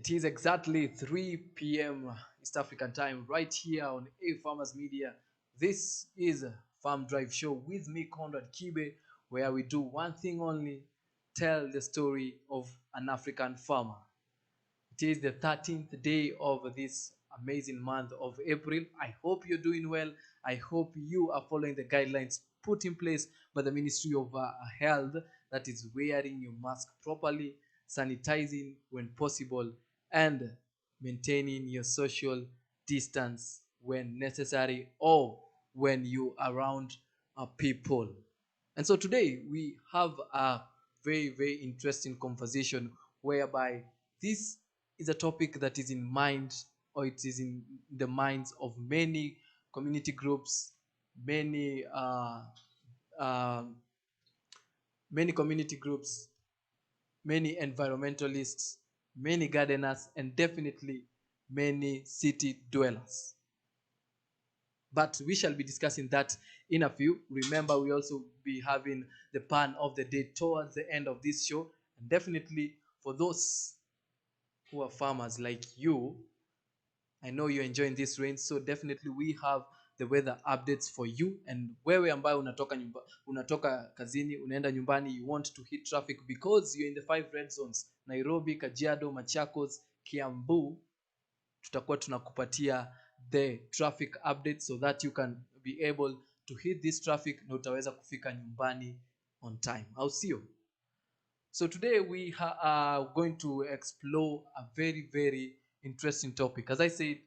It is exactly 3 p.m. East African time right here on A Farmers Media. This is a Farm Drive Show with me, Conrad Kibe, where we do one thing only, tell the story of an African farmer. It is the 13th day of this amazing month of April. I hope you're doing well. I hope you are following the guidelines put in place by the Ministry of Health, that is wearing your mask properly, sanitizing when possible, and maintaining your social distance when necessary or when you are around people. And so today we have a very interesting conversation whereby this is a topic that is in mind, or it is in the minds of many community groups, many uh, many community groups, many environmentalists, many gardeners, and definitely many city dwellers. But we shall be discussing that in a few. Remember, we also be having the pan of the day towards the end of this show. And definitely for those who are farmers like you, I know you're enjoying this rain, so definitely we have the weather updates for you. And wewe ambayo unatoka kazini, unaenda nyumbani, you want to hit traffic because you're in the 5 red zones: Nairobi, Kajiado, Machakos, Kiambu. Tutakuwa tunakupatia the traffic update so that you can be able to hit this traffic na utaweza kufika nyumbani on time, au sio? So today we are going to explore a very interesting topic. As I said,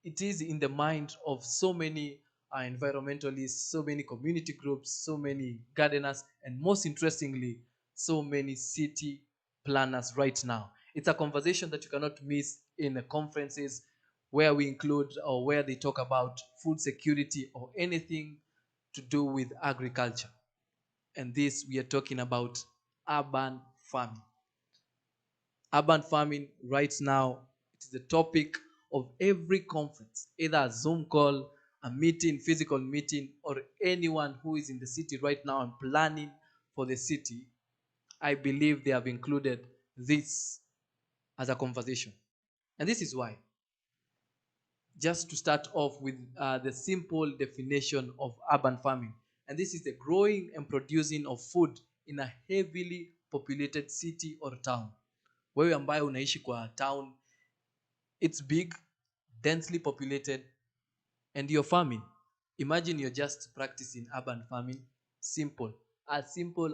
it is in the mind of so many environmentalists, so many community groups, so many gardeners, and most interestingly, so many city planners right now. It's a conversation that you cannot miss in the conferences where we include or where they talk about food security or anything to do with agriculture. And this, we are talking about urban farming. Urban farming right now, it is the topic of every conference, either a Zoom call, a meeting, physical meeting, or anyone who is in the city right now and planning for the city. I believe they have included this as a conversation. And this is why. Just to start off with the simple definition of urban farming. And this is the growing and producing of food in a heavily populated city or town. Wewe ambaye unaishi kwa town, it's big, densely populated, and you're farming. Imagine you're just practicing urban farming. Simple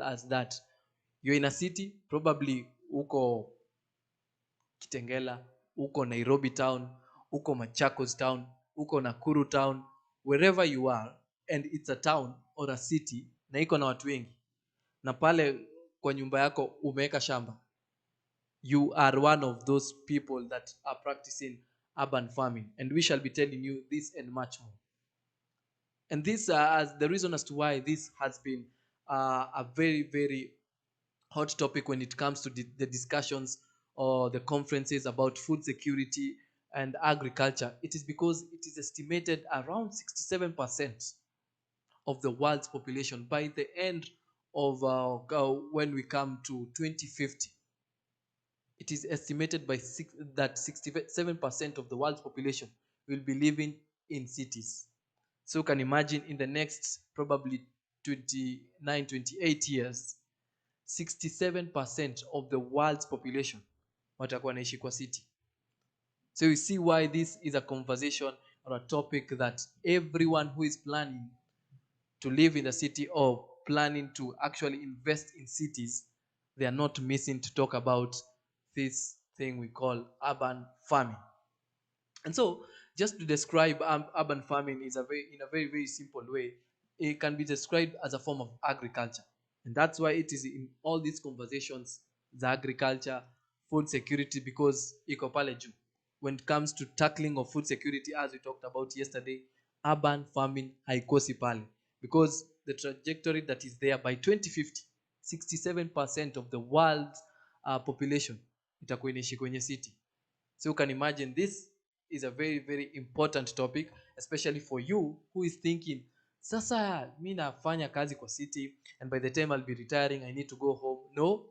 as that. You're in a city, probably uko Kitengela, uko Nairobi town, uko Machakos town, uko Nakuru town, wherever you are, and it's a town or a city na iko na watu wengi, na pale kwa nyumba yako umeweka shamba, you are one of those people that are practicing urban farming, and we shall be telling you this and much more. And this as the reason as to why this has been a very hot topic when it comes to the discussions or the conferences about food security and agriculture. It is because it is estimated around 67% of the world's population by the end of when we come to 2050. It is estimated that 67% of the world's population will be living in cities. So you can imagine in the next probably 29, 28 years, 67% of the world's population watakuwa naishi kwa city. So you see why this is a conversation or a topic that everyone who is planning to live in the city or planning to actually invest in cities, they are not missing to talk about this thing we call urban farming. And so just to describe urban farming is in a very simple way, it can be described as a form of agriculture. And that's why it is in all these conversations, the agriculture, food security, because iko pale juu. When it comes to tackling of food security, as we talked about yesterday, urban farming haikosi pale, because the trajectory that is there by 2050, 67% of the world's population itakuwa inaishi kwenye city. So you can imagine this is a very important topic, especially for you who is thinking, sasa mi nafanya kazi kwa city and by the time I'll be retiring I need to go home. No,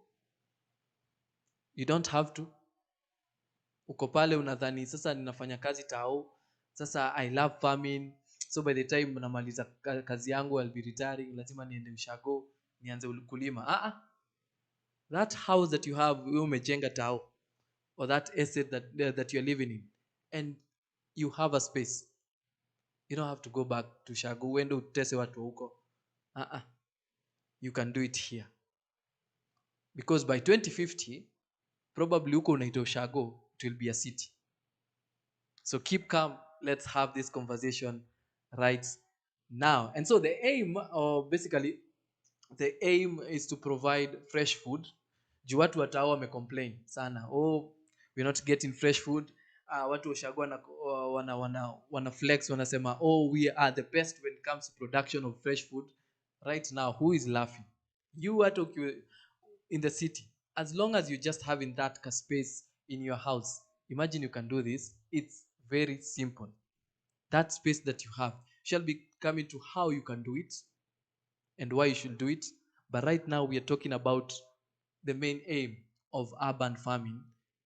you don't have to. uko pale unadhani sasa ninafanya kazi tao, sasa I love farming, so by the time namaliza kazi yangu I'll be retiring, lazima niende ushago nianze kulima. That house that you have, wewe umejenga tao, or that estate that you're living in, and you have a space, you don't have to go back to shago uende utese watu huko. You can do it here, because by 2050 probably huko unaita ushago, it will be a city. So keep calm, let's have this conversation right now. And so the aim, or basically the aim, is to provide fresh food. Juu watu watao wamecomplain sana, we're not getting fresh food. Watu washago wana flex, wanasema we are the best when it comes to production of fresh food. Right now, who is laughing? You watu in the city, as long as you just having that space in your house, imagine you can do this. It's very simple. That space that you have shall be coming to how you can do it and why you should do it. But right now we are talking about the main aim of urban farming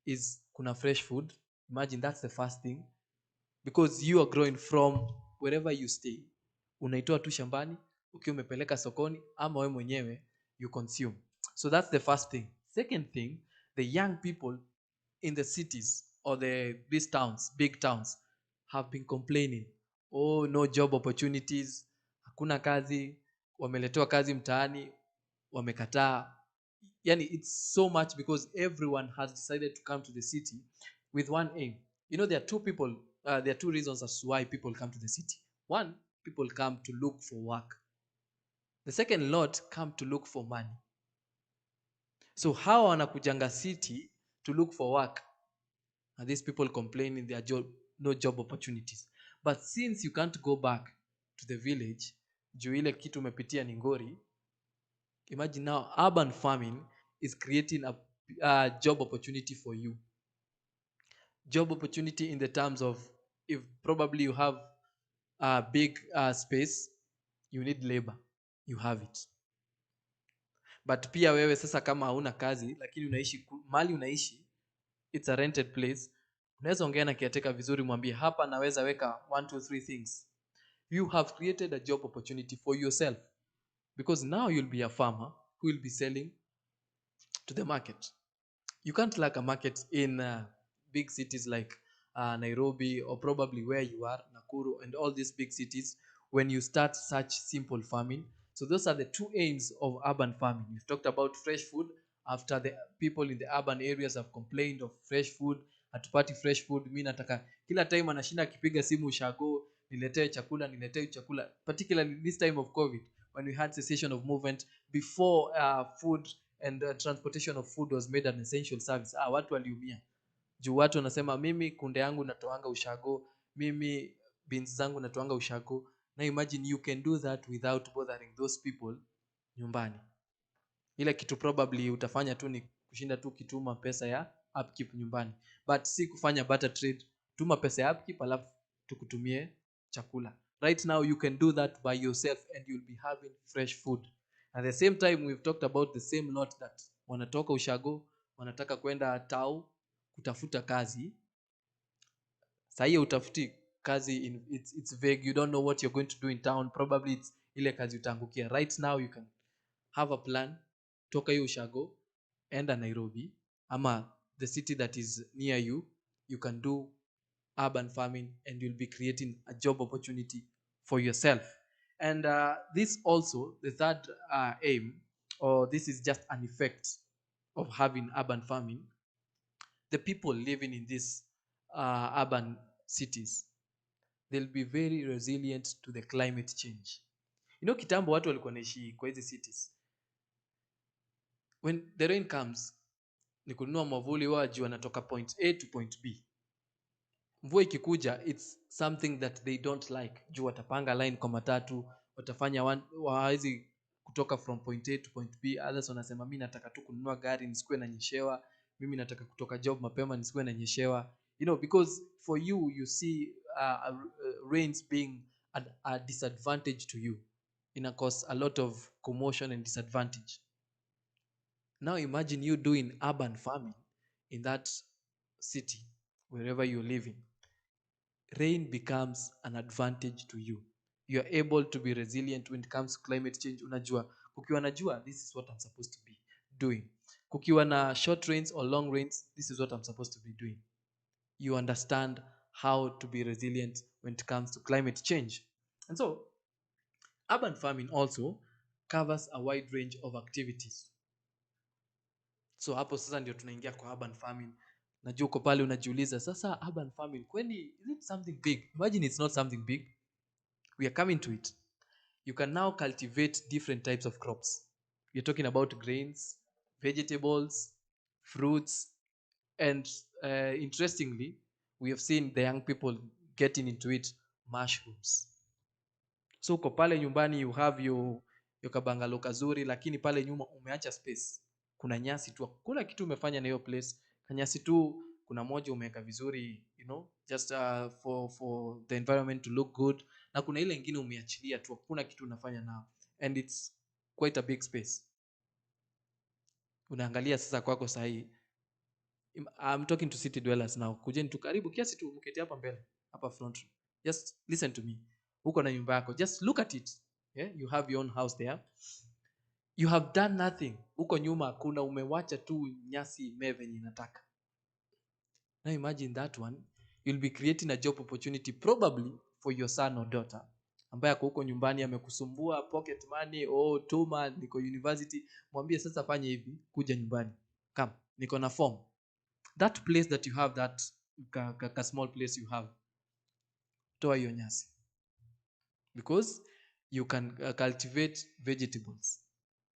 is kuna fresh food. Imagine that's the first thing, because you are growing from wherever you stay. Unaitoa tu shambani ukiwa umepeleka sokoni, ama wewe mwenyewe you consume. So that's the first thing. Second thing, the young people in the cities or these towns, big towns, have been complaining, no job opportunities, hakuna kazi, wameletewa kazi mtaani, wamekataa. Yani it's so much because everyone has decided to come to the city with one aim. There are two reasons as to why people come to the city. One, people come to look for work. The second lot come to look for money. So hawa wanakujanga city to look for work, and these people complaining there are no job opportunities. But since you can't go back to the village, juu ile kitu umepitia ni ngori, imagine now urban farming is creating a job opportunity for you. Job opportunity in the terms of, if probably you have a big space, you need labor, you have it. But pia wewe sasa kama hauna kazi lakini unaishi mali unaishi, it's a rented place, unaweza ongea na caretaker vizuri, mwambie hapa naweza weka 1 2 3 things. You have created a job opportunity for yourself, because now you'll be a farmer who will be selling to the market. You can't lack a market in big cities like Nairobi, or probably where you are, Nakuru, and all these big cities, when you start such simple farming. So those are the two aims of urban farming. We've talked about fresh food. After the people in the urban areas have complained of fresh food, hatupati fresh food, mimi nataka kila time anashinda akipiga simu ushago, niletee chakula, particularly this time of COVID, when we had cessation of movement, before food and transportation of food was made an essential service. Watu waliumia juu watu wanasema mimi kunde yangu natoanga ushago, mimi beans zangu natoanga ushago. Now imagine you can do that without bothering those people nyumbani. Ile kitu probably utafanya tu ni kushinda tu kituma pesa ya upkeep nyumbani, but si kufanya barter trade. Tuma pesa ya upkeep alafu tukutumie chakula. Right now you can do that by yourself and you'll be having fresh food. At the same time, we've talked about the same lot that wanatoka ushago, wanataka kwenda tao kutafuta kazi. Sasa utafuti kazi it's vague, you don't know what you're going to do in town, probably it's ile kazi utaangukia. Right now you can have a plan, toka hiyo ushago, enda Nairobi ama the city that is near you. You can do urban farming and you'll be creating a job opportunity for yourself. And this also, the third aim, or this is just an effect of having urban farming. The people living in these urban cities, they'll be very resilient to the climate change. Kitambo watu walikuwa naishi kwa hizi cities, when the rain comes, ni kununua mwavuli, waji wanatoka point A to point B. Mvua ikikuja, it's something that they don't like. Juu watapanga line kwa matatu, watafanya hawezi kutoka from point A to point B. Others wanasema mimi nataka tu kununua gari nisikuwe nanyeshewa, mimi nataka kutoka job mapema nisikuwe nanyeshewa. Because for you see rains being a disadvantage to you. Ina cause a lot of commotion and disadvantage. Now imagine you doing urban farming in that city. wherever you're living, rain becomes an advantage to you. You are able to be resilient when it comes to climate change. Unajua kukiwa na jua, this is what I'm supposed to be doing. Kukiwa na short rains or long rains, this is what I'm supposed to be doing. You understand how to be resilient when it comes to climate change. And so urban farming also covers a wide range of activities. So hapo sasa ndio tunaingia kwa urban farming. Najua uko pale unajiuliza, sasa urban farming kwani is it something big? Imagine it's not something big. We are coming to it. You can now cultivate different types of crops. We're talking about grains, vegetables, fruits, and interestingly, we have seen the young people getting into it, mushrooms. So uko pale nyumbani, you have your kabangalo kazuri, lakini pale nyuma umeacha space. Kuna nyasi tu, kuna kitu umefanya na hiyo place. Kanyasi tu, kuna moja umeweka vizuri, just for the environment to look good, na kuna ile nyingine umeachilia tu, kuna kitu unafanya nao, and it's quite a big space. Unaangalia sasa kwako sahi, I'm talking to city dwellers now. Kujeni tu karibu kiasi tu, mketi hapa mbele, hapa front row. Just listen to me. Uko na nyumba yako, just look at it. Yeah? You have your own house there. You have done nothing. Uko nyuma hakuna, umewacha tu nyasi imeve yenye inataka. Now imagine that one, you'll be creating a job opportunity probably for your son or daughter ambaye ako huko nyumbani amekusumbua pocket money, tuma niko university, mwambie sasa fanye hivi, kuja nyumbani, come, niko na form. That place that you have, that small place you have, toa hiyo nyasi, because you can cultivate vegetables.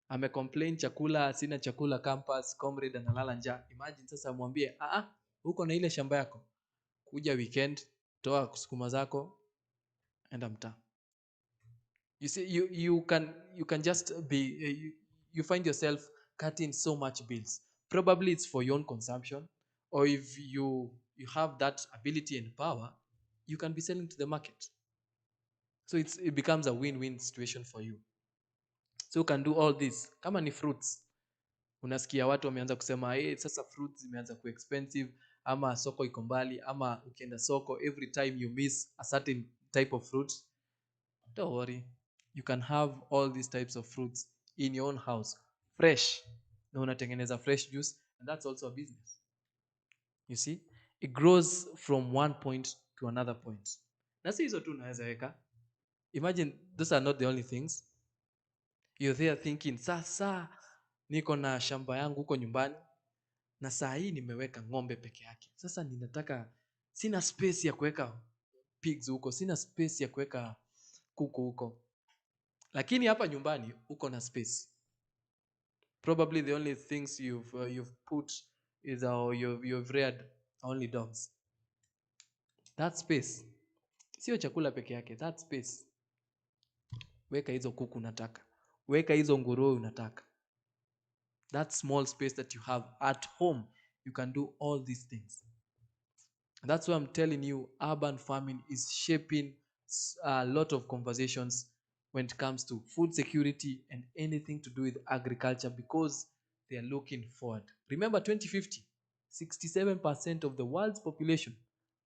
Amecomplain chakula, sina chakula campus, comrade analala njaa. Imagine sasa mwambie, huko na ile shamba yako, kuja weekend, toa sukuma zako, enda mtaa. You see, you can just be, you find yourself cutting so much bills. Probably it's for your own consumption, or if you have that ability and power, you can be selling to the market. So it becomes a win-win situation for you. So you can do all this. Kama ni fruits, unasikia watu wameanza kusema sasa fruits zimeanza ku expensive, ama soko iko mbali, ama ukienda soko every time you miss a certain type of fruit. Don't worry, you can have all these types of fruits in your own house, fresh. Na unatengeneza fresh juice, and that's also a business. You see, it grows from one point to another point. Na si hizo tu unaweza weka. Imagine those are not the only things. You're there thinking, sasa niko na shamba yangu huko nyumbani, na saa hii nimeweka ng'ombe peke yake. Sasa sina space ya kuweka pigs huko, sina space ya kuweka kuku huko. Lakini hapa nyumbani uko na space. Probably the only things you've put is you've reared only dogs. That space, sio chakula peke yake, that space, weka hizo kuku unataka, weka hizo nguruwe unataka. That small space that you have at home, you can do all these things. That's why I'm telling you, urban farming is shaping a lot of conversations when it comes to food security and anything to do with agriculture, because they are looking forward. Remember 2050, 67% of the world's population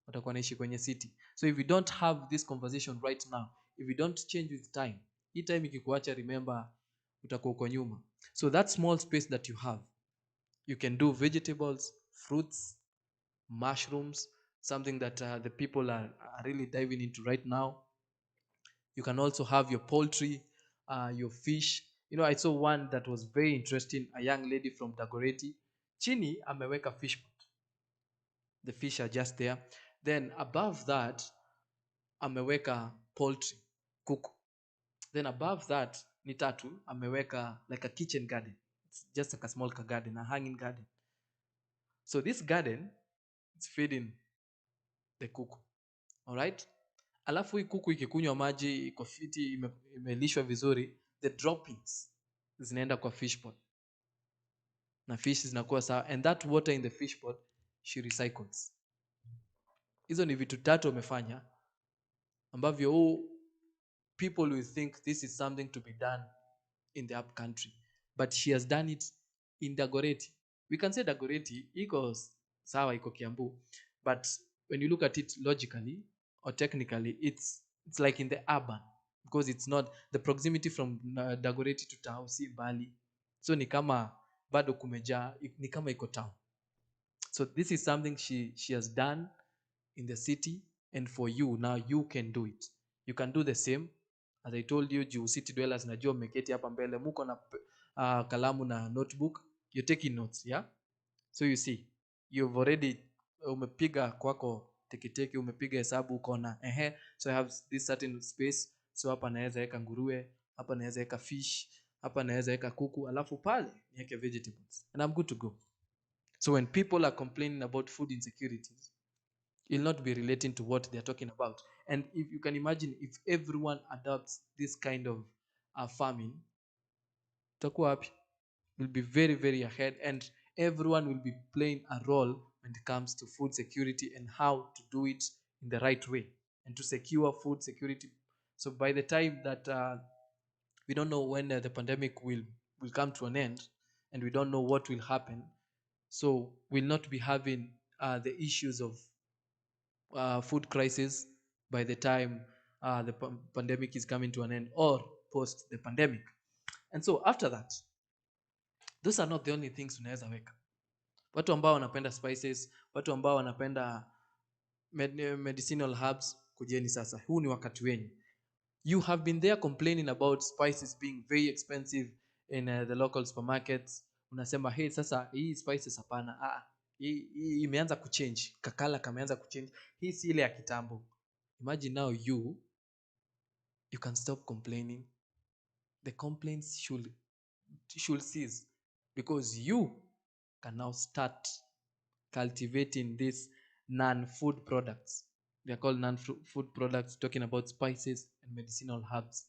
watakuwa naishi kwenye city. So if we don't have this conversation right now, if we don't change with time, hii time ikikuacha, remember utakuwa uko nyuma. So that small space that you have, you can do vegetables, fruits, mushrooms, something that the people are really diving into right now. You can also have your poultry, your fish. I saw one that was very interesting, a young lady from Dagoretti. Chini ameweka fish pot. The fish are just there. Then above that ameweka poultry, kuku. Then above that ni tatu ameweka like a kitchen garden. It's just like a small garden, a hanging garden. So this garden, it's feeding the kuku. All right? Alafu hii kuku ikikunywa maji, iko fiti, imelishwa vizuri, the droppings zinaenda kwa fish pot. Na fish zinakuwa sawa, and that water in the fish pot she recycles. Hizo ni vitu tatu wamefanya ambavyo people will think this is something to be done in the up country, but she has done it in Dagoretti. We can say Dagoretti iko sawa, iko Kiambu, But when you look at it logically or technically, it's like in the urban, because it's not the proximity from Dagoretti to Tao si mbali, so ni kama bado kumejaa, ni kama iko town. So this is something she has done in the city, and for you now you can do it. You can do the same as I told you. Juu city dwellers, najua mmeketi hapa mbele, muko na kalamu na notebook, you're taking notes, yeah. So you see, you've already umepiga kwako teketeke, umepiga hesabu, uko na so I have this certain space, so hapa naweza weka nguruwe, hapa naweza weka fish, hapa naweza weka kuku, alafu pale niweke vegetables, and I'm good to go. So when people are complaining about food insecurities, you'll not be relating to what they're talking about. And if you can imagine, if everyone adopts this kind of farming, tutakuwa wapi? Will be very, very ahead, and everyone will be playing a role when it comes to food security and how to do it in the right way and to secure food security. So by the time that we don't know when the pandemic will come to an end, and we don't know what will happen, so we'll not be having the issues of food crisis by the time the pandemic is coming to an end, or post the pandemic. And so after that, those are not the only things unaweza weka. Watu ambao wanapenda spices, watu ambao wanapenda medicinal herbs, kujeni sasa, huu ni wakati wenyu. You have been there complaining about spices being very expensive in the local supermarkets. Unasema hey, sasa hii spices hapana, hii imeanza kuchange, kakala kameanza kuchange, hii si ile ya kitambo. Imagine now you can stop complaining. The complaints should cease, because you can now start cultivating these non-food products. They are called non-food products, talking about spices and medicinal herbs.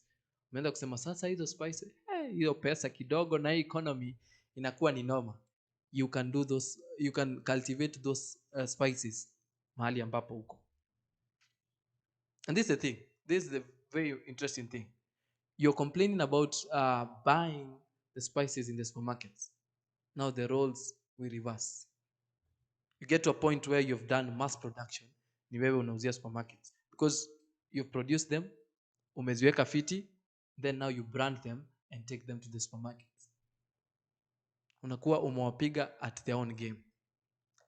Umeanza kusema sasa hizo spices, hiyo pesa kidogo na hii economy inakuwa ni noma. You can do those, you can cultivate those spices mahali ambapo huko. And this is the thing, this is the very interesting thing. You're complaining about buying the spices in the supermarkets. Now the roles will reverse. You get to a point where you've done mass production, ni wewe unauzia supermarkets, because you've produced them, umeziweka fiti, then now you brand them and take them to the supermarkets. Unakuwa umewapiga at their own game.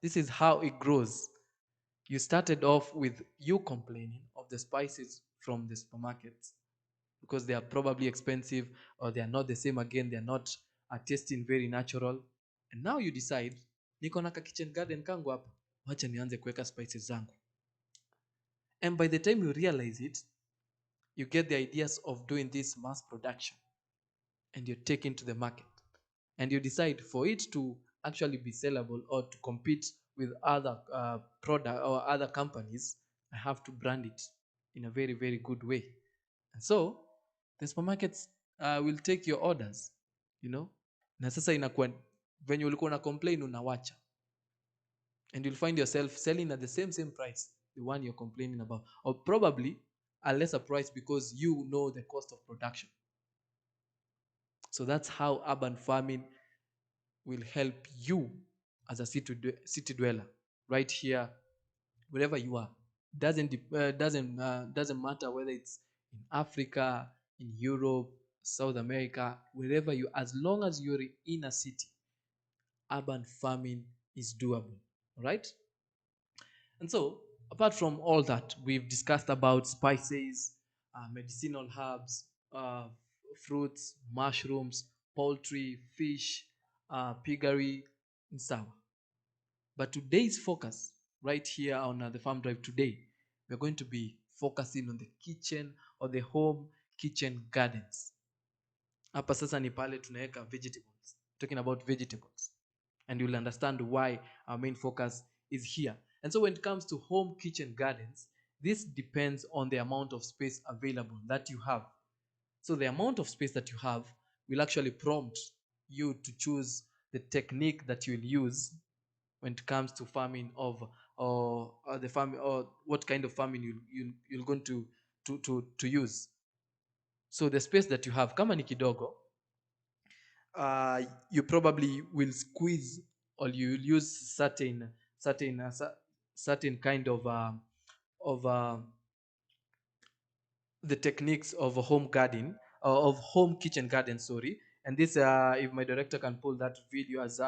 This is how it grows. You started off with you complaining of the spices from the supermarkets because they are probably expensive, or they are not the same again, they are not tasting very natural. And now you decide, niko na ka kitchen garden kangu hapa, wacha nianze kuweka spices zangu. And by the time you realize it, you get the ideas of doing this mass production, and you're taken to the market, and you decide for it to actually be sellable or to compete with other product or other companies, I have to brand it in a very, very good way. And so the supermarkets will take your orders, na sasa inakuwa venye ulikuwa una complain unawacha, and you'll find yourself selling at the same price, the one you're complaining about, or probably a lesser price, because you know the cost of production. So that's how urban farming will help you as a city dweller right here, wherever you are. Doesn't matter whether it's in Africa, in Europe, South America, wherever you, as long as you're in a city, urban farming is doable, right? And so, apart from all that, we've discussed about spices, medicinal herbs, fruits, mushrooms, poultry, fish, piggery, and so. But today's focus, right here on the Farm Drive today, we're going to be focusing on the kitchen or the home kitchen gardens. Hapa sasa ni pale tunaweka vegetables, talking about vegetables, and you'll understand why our main focus is here. And so when it comes to home kitchen gardens, this depends on the amount of space available that you have. So the amount of space that you have will actually prompt you to choose the technique that you'll use when it comes to farming of or the farm, or what kind of farming you're going to use. So the space that you have, kama ni kidogo, you probably will squeeze, or you will use certain certain kind of the techniques of a home garden, of home kitchen garden, sorry. And this, if my director can pull that video as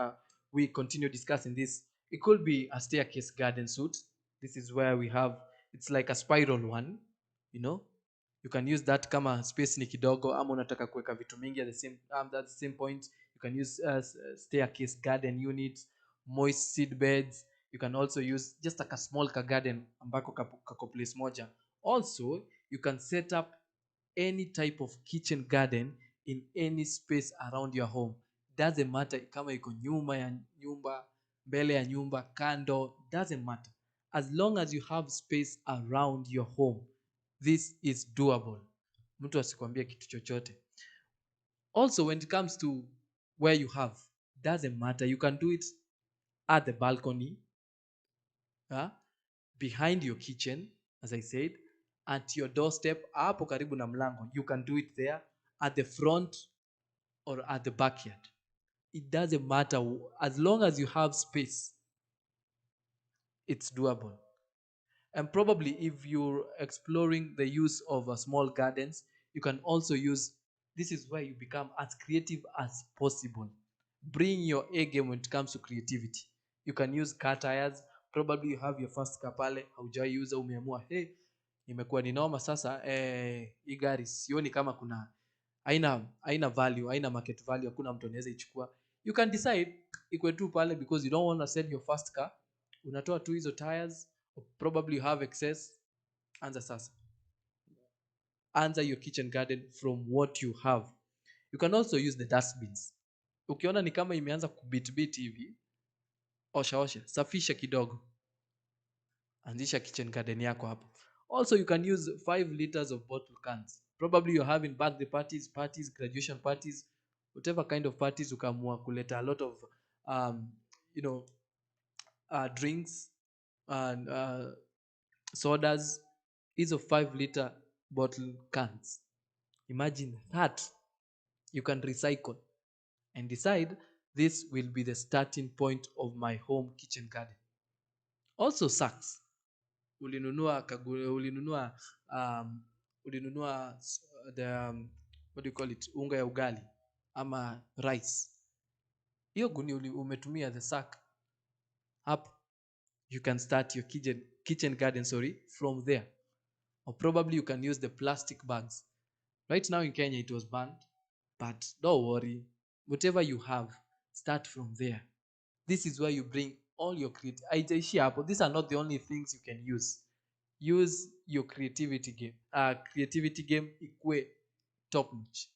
we continue discussing this, it could be a staircase garden suit. This is where we have, it's like a spiral one, you know. You can use that kama space ni kidogo, ama unataka kuweka vitu mingi at the same at the same point. You can use staircase garden units, moist seed beds. You can also use just like a small ka garden ambako kako place moja. Also, you can set up any type of kitchen garden in any space around your home. Doesn't matter kama iko nyuma ya nyumba, mbele ya nyumba, kando, doesn't matter. As long as you have space around your home, this is doable. Mtu asikwambie kitu chochote. Also, when it comes to where you have, doesn't matter. You can do it at the balcony, behind your kitchen, as I said, at your doorstep, hapo karibu na mlango. You can do it there, at the front or at the backyard. It doesn't matter. As long as you have space, it's doable. And probably if you're exploring the use of small gardens, you can also use, this is where you become as creative as possible. Bring your A game when it comes to creativity. You can use car tires. Probably you have your first car pale, haujaiuza, umeamua hey, imekuwa ni noma sasa, hii gari sioni kama kuna haina value, haina market value, hakuna mtu anaweza ichukua. You can decide ikwe tu pale because you don't want to sell your first car. Unatoa tu hizo tires, probably you have excess. Anza sasa, anza your kitchen garden from what you have. You can also use the dustbins. Ukiona ni kama imeanza kubitbit hivi, osha, safisha kidogo, anzisha kitchen garden yako hapo. Also, you can use 5 liters of bottle cans. Probably you're having birthday parties, graduation parties, whatever kind of parties, ukaamua kuleta a lot of you know drinks and sodas. Hizo 5-liter bottle cans, imagine that you can recycle and decide this will be the starting point of my home kitchen garden. Also, sacks. Ulinunua the what do you call it, unga ya ugali ama rice, hiyo guni umetumia the sack hapo, you can start your kitchen garden, from there. Or probably you can use the plastic bags. Right now in Kenya it was banned, but don't worry, whatever you have, start from there. This is where you bring all your creativity. These are not the only things you can use. Use your creativity game. Creativity game ikue top notch.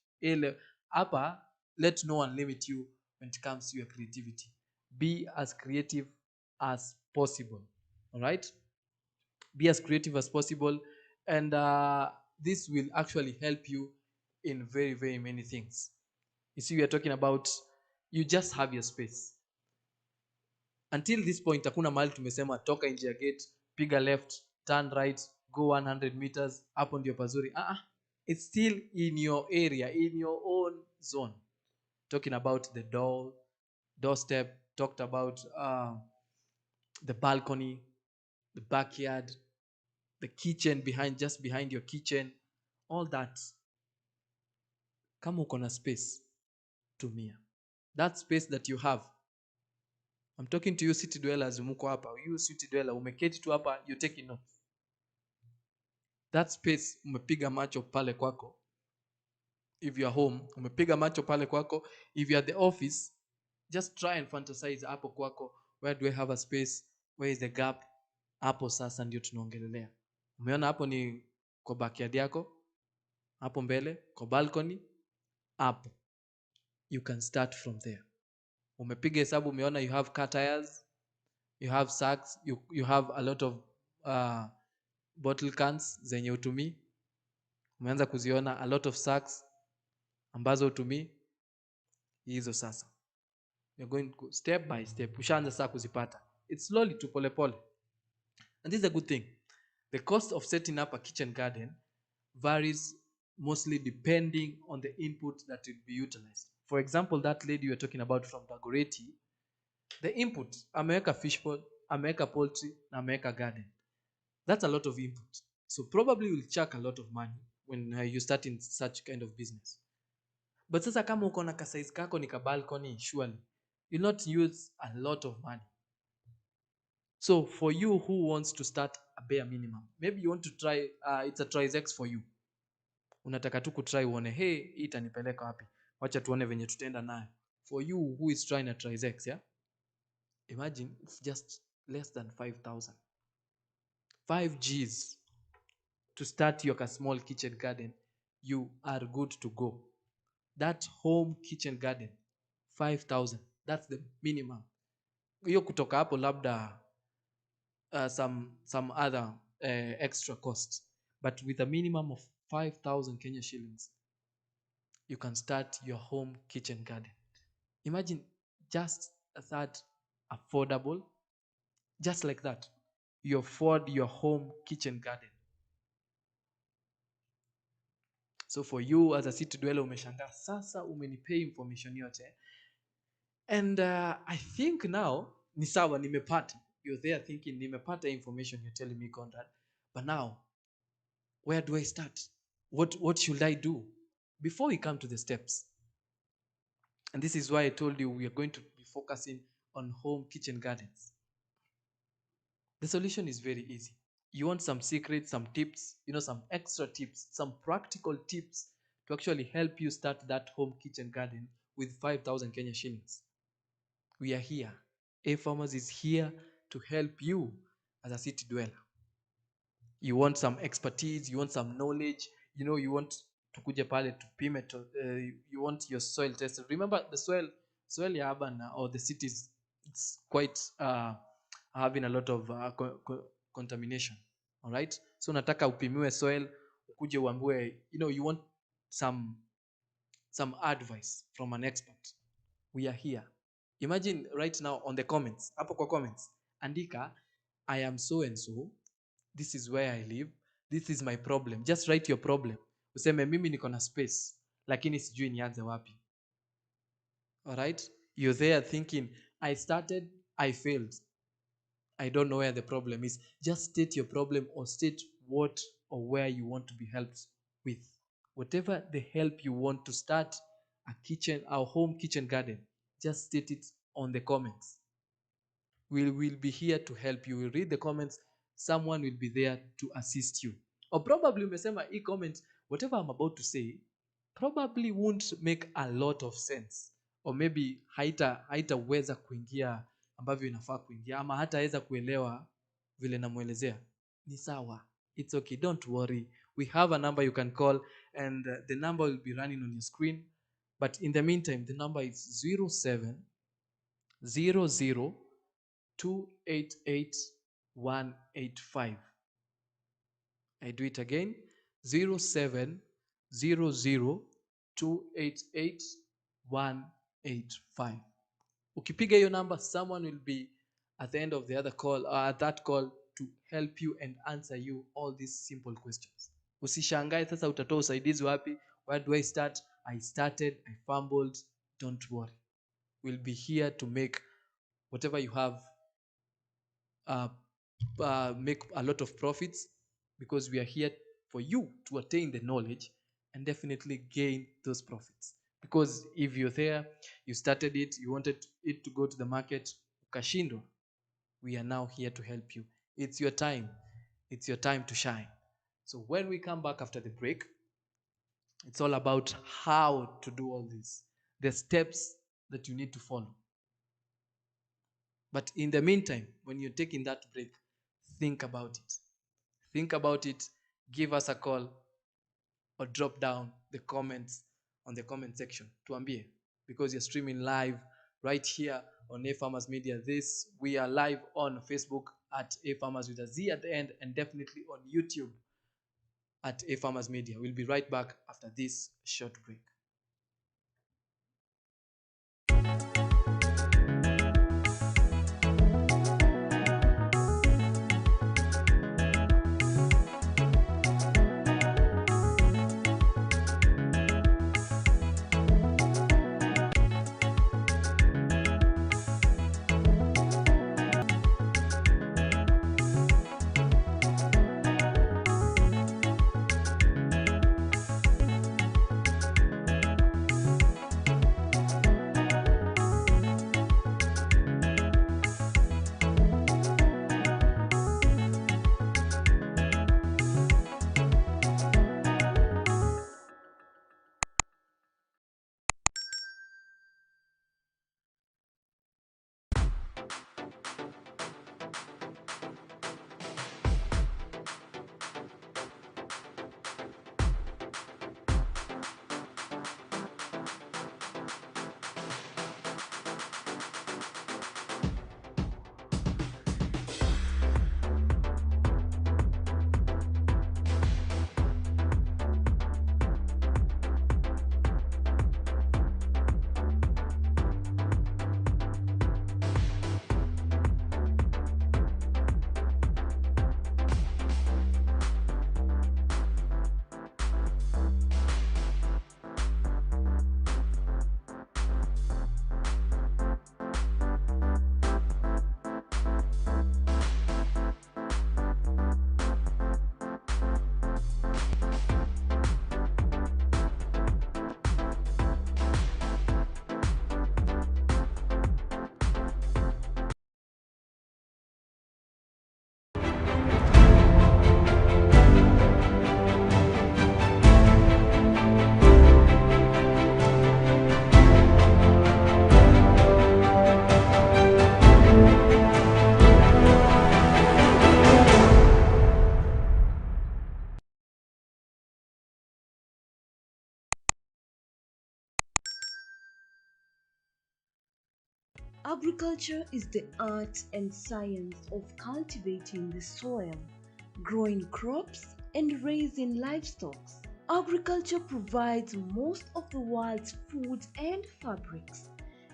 Hapa, let no one limit you when it comes to your creativity. Be as creative as possible. All right? Be as creative as possible, and this will actually help you in very, very many things. You see, we are talking about you just have your space. Until this point, hakuna mahali tumesema toka nje ya gate, piga left, turn right, go 100 meters, hapo ndio pazuri. It's still in your area, in your own zone. Talking about the doorstep, talked about the balcony, the backyard, the kitchen just behind your kitchen, all that. Kama uko na space, tumia that space that you have. I'm talking to you city dwellers, muko hapa. You city dweller, umeketi tu hapa, you taking notes. That space umepiga macho pale kwako. If you are home, umepiga macho pale kwako. If you are at the office, just try and fantasize hapo kwako. Where do I have a space? Where is the gap? Hapo sasa ndio tunaongelelea. Umeona hapo ni kwa backyard yako, hapo mbele kwa balcony, hapo you can start from there. Umepiga hesabu, umeona you have car tires, you have sacks, you have a lot of bottle cans zenye utumii. Umeanza kuziona a lot of sacks ambazo utumii. Hizo sasa you're going to step by step, ushaanza sasa kuzipata. It's slowly to pole pole. And this is a good thing. The cost of setting up a kitchen garden varies mostly depending on the input that will be utilized. For example, that lady you were talking about from Dagoretti, the input, ameweka fish pond, ameweka poultry na ameweka garden. That's a lot of input. So probably you'll chuck a lot of money when you start in such kind of business. But sasa kama uko na size kako ni ka balcony, surely you'll not use a lot of money. So for you who wants to start a bare minimum, maybe you want to try, it's a TriZex for you. Unataka tu kutry uone, hey, hii itanipeleka wapi? Wacha tuone venye tutaenda nayo. For you who is trying a TriZex, yeah? Imagine it's just less than 5,000. 5 Gs to start your small kitchen garden. You are good to go. That home kitchen garden, 5,000. That's the minimum. Hiyo kutoka hapo labda some other extra costs. But with a minimum of 5,000 Kenya shillings, you can start your home kitchen garden. Imagine just that affordable, just like that. You afford your home kitchen garden. So for you as a city dweller, umeshangaa sasa umenipay information yote. And I think now ni sawa nimepata. You're there thinking nimepata information you're telling me, Conrad. But now, where do I start? What should I do? Before we come to the steps. And this is why I told you we are going to be focusing on home kitchen gardens. The solution is very easy. You want some secrets, some tips, some extra tips, some practical tips to actually help you start that home kitchen garden with 5,000 Kenya shillings. We are here. A Farmers is here to help you as a city dweller. You want some expertise, you want some knowledge, you want to kuja pale to pime you want your soil tested. Remember the soil ya urban or the cities, it's quite having a lot of contamination. All right, so nataka upimiwe soil, ukuje uambiwe, you want some advice from an expert. We are here. Imagine right now on the comments, hapo kwa comments andika, I am so and so, this is where I live, this is my problem. Just write your problem. Useme mimi niko na space lakini sijui nianze wapi. All right, you're there thinking, I started, I failed, I don't know where the problem is. Just state your problem, or state what or where you want to be helped with. Whatever the help you want to start a home kitchen garden, just state it on the comments. We will be here to help you. We'll read the comments. Someone will be there to assist you. Or probably umesema hii comment, whatever I'm about to say probably won't make a lot of sense, or maybe haitaweza kuingia ambavyo inafaa kuingia, ama hataweza kuelewa vile namuelezea. Ni sawa, it's okay, don't worry. We have a number you can call, and the number will be running on your screen. But in the meantime, the number is 0700288185. I do it again, 0700288185. Ukipiga hiyo number, someone will be at the end of the other call, at that call, to help you and answer you all these simple questions. Usishangae sasa utatoa usaidizi wapi? Where do I start? I started, I fumbled. Don't worry. We'll be here to make whatever you have make a lot of profits, because we are here for you to attain the knowledge and definitely gain those profits. Because if you're there, you started it, you wanted it to go to the market, ukashindwa, we are now here to help you. It's your time. It's your time to shine. So when we come back after the break, it's all about how to do all this, the steps that you need to follow. But in the meantime, when you're taking that break, think about it. Think about it. Give us a call or drop down the comments on the comment section. Tuambie, because you're streaming live right here on A Farmers Media. We are live on Facebook at A Farmers with a Z at the end, and definitely on YouTube at A Farmers Media. We'll be right back after this short break. Agriculture is the art and science of cultivating the soil, growing crops, and raising livestock. Agriculture provides most of the world's food and fabrics.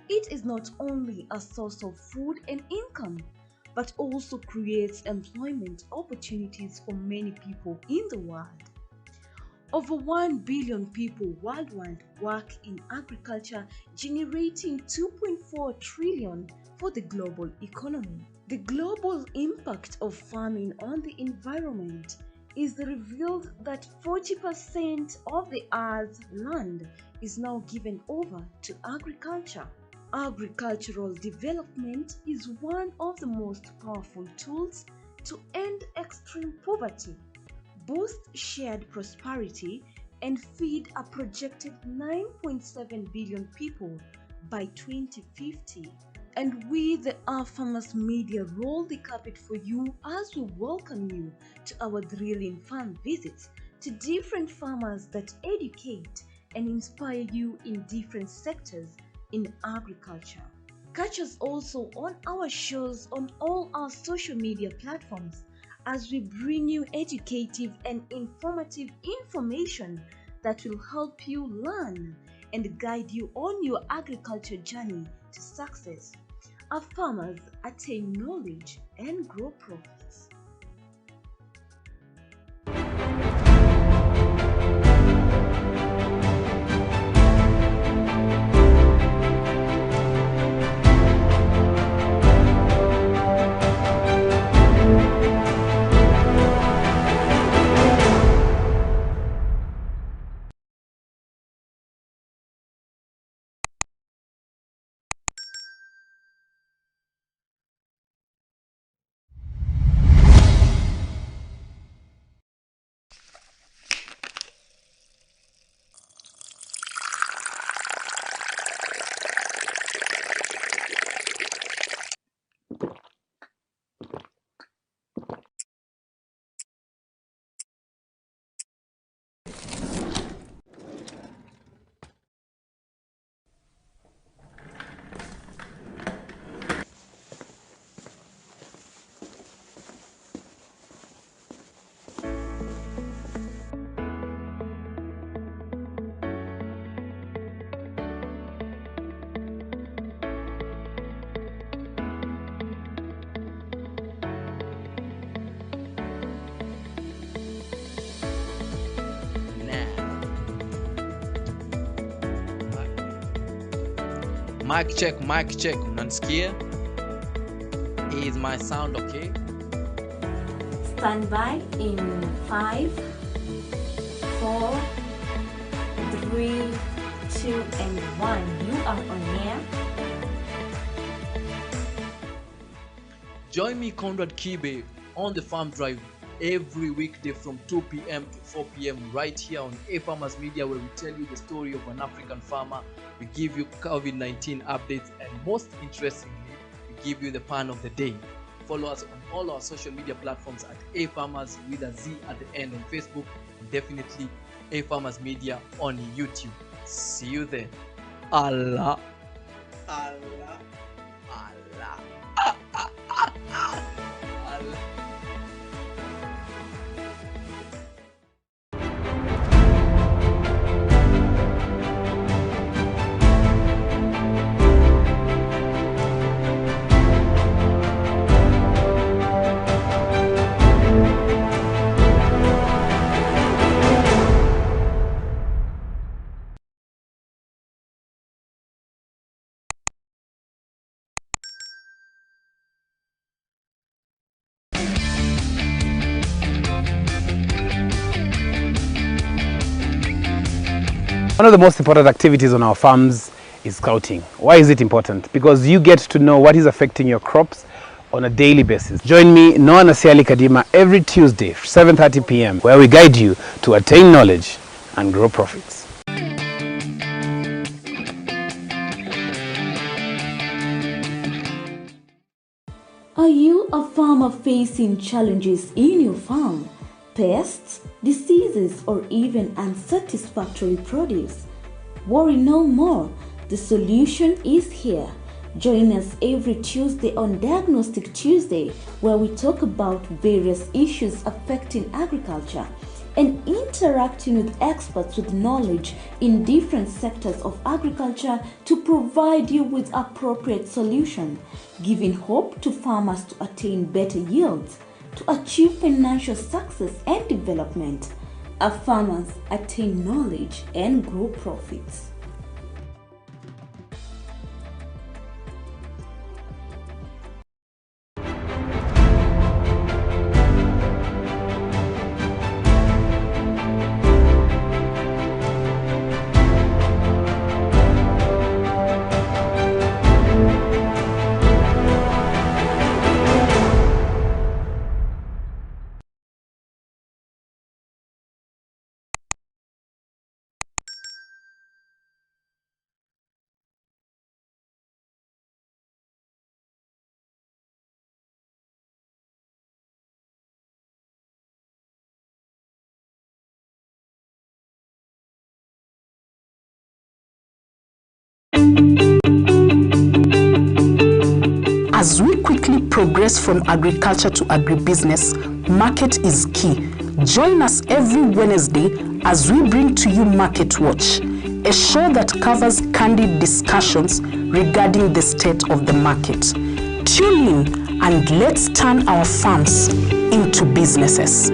It is not only a source of food and income, but also creates employment opportunities for many people in the world. Over 1 billion people worldwide work in agriculture, generating 2.4 trillion for the global economy. The global impact of farming on the environment is revealed that 40% of the Earth's land is now given over to agriculture. Agricultural development is one of the most powerful tools to end extreme poverty, boost shared prosperity, and feed a projected 9.7 billion people by 2050. And we, the Our Farmers Media, roll the carpet for you as we welcome you to our thrilling farm visits to different farmers that educate and inspire you in different sectors in agriculture. Catch us also on our shows on all our social media platforms as we bring you educative and informative information that will help you learn and guide you on your agriculture journey to success. Our farmers attain knowledge and grow profits. Mic check, unanisikia? Is my sound okay? Stand by in 5, 4, 3, 2, and 1. You are on air. Join me, Conrad Kibe, on the Farm Drive every weekday from 2 p.m. to 4 p.m. right here on A Farmers Media, where we tell you the story of an African farmer. We give you COVID-19 updates, and most interestingly, we give you the pan of the day. Follow us on all our social media platforms at A Farmers with a Z at the end on Facebook, and definitely A Farmers Media on YouTube. See you there. Allah. Allah. Allah. Allah. One of the most important activities on our farms is scouting. Why is it important? Because you get to know what is affecting your crops on a daily basis. Join me, Noah Nasiali Kadima, every Tuesday, 7:30 p.m., where we guide you to attain knowledge and grow profits. Are you a farmer facing challenges in your farm? Pests, diseases, or even unsatisfactory produce? Worry no more. The solution is here. Join us every Tuesday on Diagnostic Tuesday, where we talk about various issues affecting agriculture and interacting with experts with knowledge in different sectors of agriculture to provide you with appropriate solutions, giving hope to farmers to attain better yields, to achieve financial success and development. Our farmers attain knowledge and grow profits. As we quickly progress from agriculture to agribusiness, market is key. Join us every Wednesday as we bring to you Market Watch, a show that covers candid discussions regarding the state of the market. Tune in and let's turn our farms into businesses.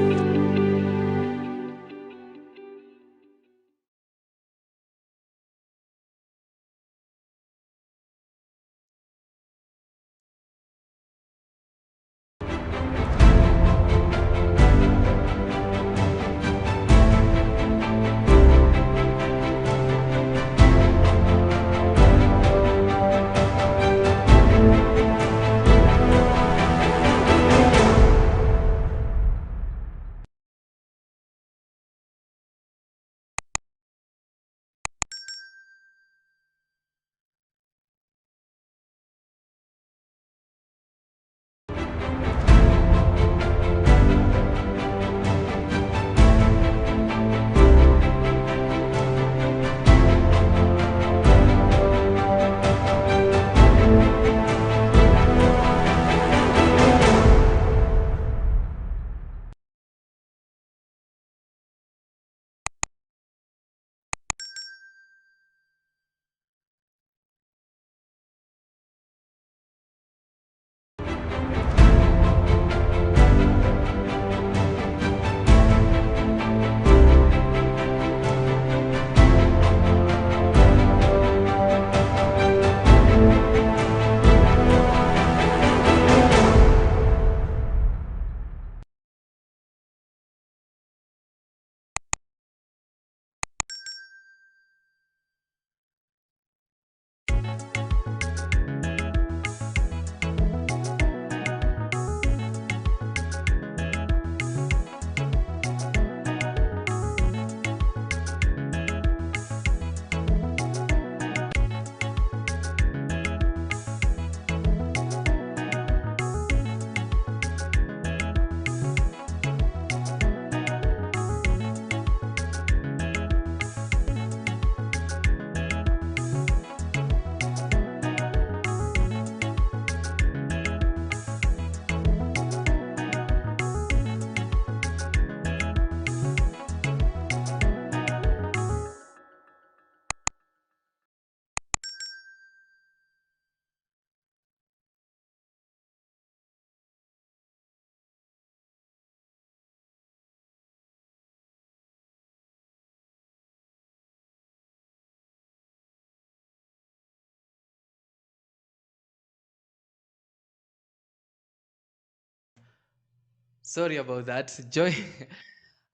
Sorry about that. Joy,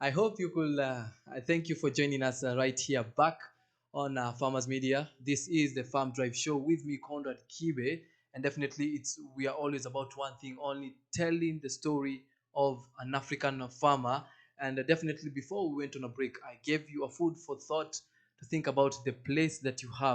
I hope you could. I thank you for joining us right here back on Farmers Media. This is the Farm Drive Show with me, Conrad Kibe, and definitely it's we are always about one thing only: telling the story of an African farmer. And definitely, before we went on a break, I gave you a food for thought to think about the place that you have